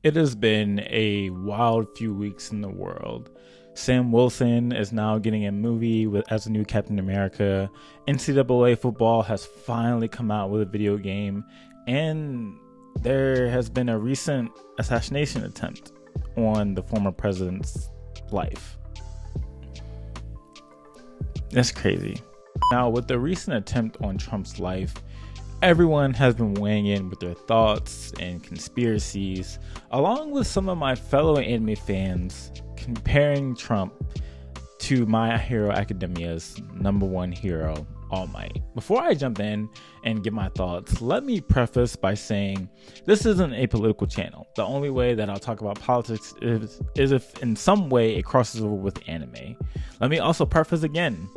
It has been a wild few weeks in the world. Sam Wilson is now getting a movie as a new Captain America. NCAA football has finally come out with a video game. And there has been a recent assassination attempt on the former president's life. That's crazy. Now, with the recent attempt on Trump's life, everyone has been weighing in with their thoughts and conspiracies, along with some of my fellow anime fans comparing Trump to My Hero Academia's #1 hero, All Might. Before I jump in and give my thoughts, let me preface by saying this isn't a political channel. The only way that I'll talk about politics is if in some way it crosses over with anime. Let me also preface again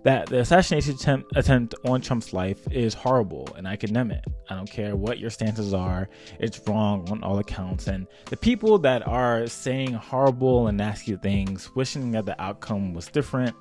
that the assassination attempt on Trump's life is horrible, and I condemn it. I don't care what your stances are, it's wrong on all accounts. And the people that are saying horrible and nasty things, wishing that the outcome was different,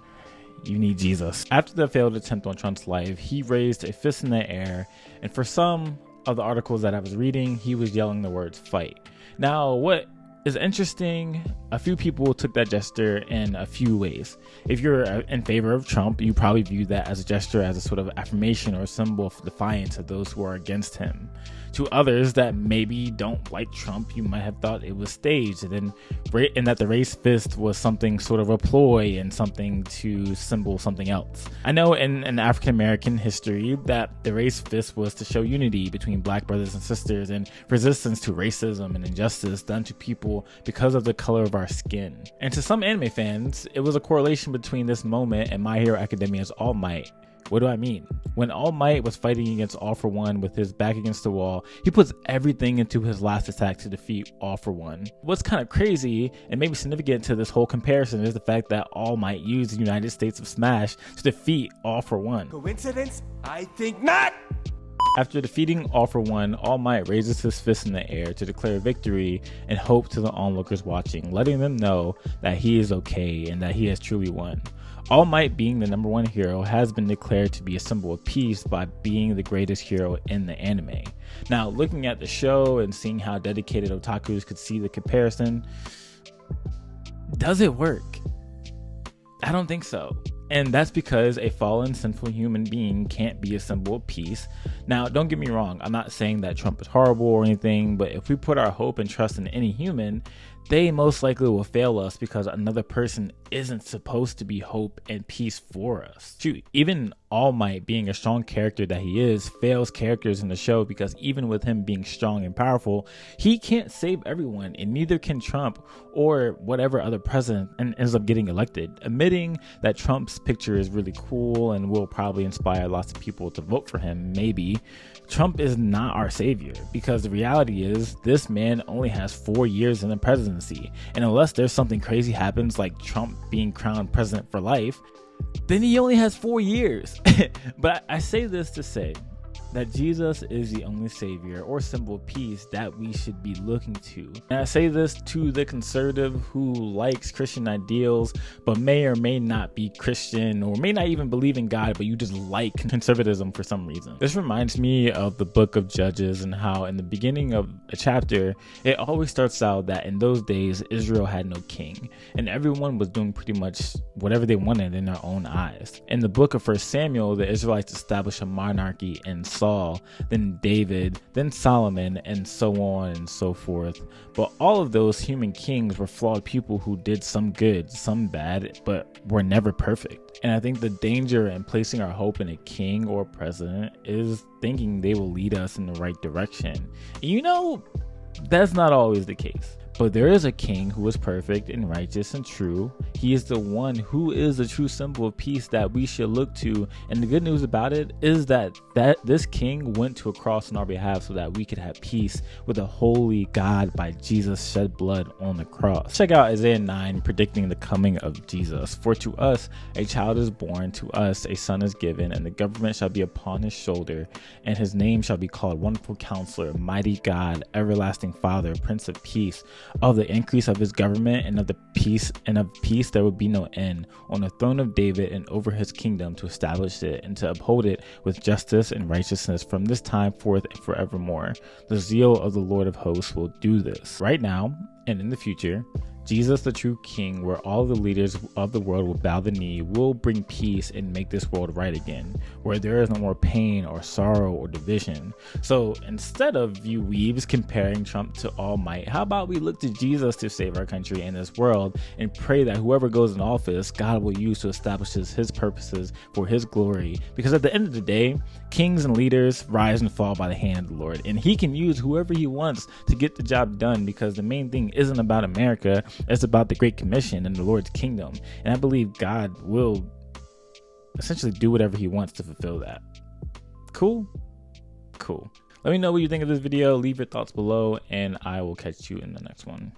you need Jesus. After the failed attempt on Trump's life, he raised a fist in the air, and for some of the articles that I was reading, he was yelling the words "fight." Now, what is interesting, a few people took that gesture in a few ways. If you're in favor of Trump, you probably view that as a gesture, as a sort of affirmation or symbol of defiance of those who are against him. To others that maybe don't like Trump, you might have thought it was staged, and that the raised fist was something sort of a ploy and something to symbol something else. I know in African American history that the raised fist was to show unity between black brothers and sisters and resistance to racism and injustice done to people because of the color of our skin. And to some anime fans, it was a correlation between this moment and My Hero Academia's All Might. What do I mean? When All Might was fighting against All for One with his back against the wall, he puts everything into his last attack to defeat All for One. What's kind of crazy and maybe significant to this whole comparison is the fact that All Might used the United States of Smash to defeat All for One. Coincidence? I think not! After defeating All for One, All Might raises his fist in the air to declare victory and hope to the onlookers watching, letting them know that he is okay and that he has truly won. All Might, being the #1 hero, has been declared to be a symbol of peace by being the greatest hero in the anime. Now, looking at the show and seeing how dedicated otakus could see the comparison, does it work? I don't think so. And that's because a fallen, sinful human being can't be a symbol of peace. Now, don't get me wrong, I'm not saying that Trump is horrible or anything, but if we put our hope and trust in any human, they most likely will fail us because another person isn't supposed to be hope and peace for us. Shoot, even All Might, being a strong character that he is, fails characters in the show because even with him being strong and powerful, he can't save everyone, and neither can Trump or whatever other president ends up getting elected. Admitting that Trump's picture is really cool and will probably inspire lots of people to vote for him, maybe, Trump is not our savior, because the reality is this man only has 4 years in the presidency, and unless there's something crazy happens like Trump being crowned president for life, then he only has 4 years. But I say this to say that Jesus is the only savior or symbol of peace that we should be looking to. And I say this to the conservative who likes Christian ideals but may or may not be Christian or may not even believe in God, but you just like conservatism for some reason. This reminds me of the book of Judges and how in the beginning of a chapter, it always starts out that in those days, Israel had no king and everyone was doing pretty much whatever they wanted in their own eyes. In the book of 1 Samuel, the Israelites established a monarchy in Saul, then David, then Solomon, and so on and so forth. But all of those human kings were flawed people who did some good, some bad, but were never perfect. And I think the danger in placing our hope in a king or president is thinking they will lead us in the right direction. You know, that's not always the case. But there is a king who is perfect and righteous and true. He is the one who is the true symbol of peace that we should look to. And the good news about it is that this king went to a cross on our behalf so that we could have peace with a holy God by Jesus' shed blood on the cross. Check out Isaiah 9 predicting the coming of Jesus. For to us a child is born, to us a son is given, and the government shall be upon his shoulder, and his name shall be called Wonderful Counselor, Mighty God, Everlasting Father, Prince of Peace. Of the increase of his government and of peace there would be no end, on the throne of David and over his kingdom, to establish it and to uphold it with justice and righteousness from this time forth and forevermore. The zeal of the Lord of hosts will do this. Right now and in the future, Jesus, the true king, where all the leaders of the world will bow the knee, will bring peace and make this world right again, where there is no more pain or sorrow or division. So instead of you weebs comparing Trump to All Might, how about we look to Jesus to save our country and this world, and pray that whoever goes in office, God will use to establish his purposes for his glory. Because at the end of the day, kings and leaders rise and fall by the hand of the Lord, and he can use whoever he wants to get the job done, because the main thing isn't about America. It's about the Great Commission and the Lord's kingdom. And I believe God will essentially do whatever he wants to fulfill that. Cool? Cool. Let me know what you think of this video. Leave your thoughts below, and I will catch you in the next one.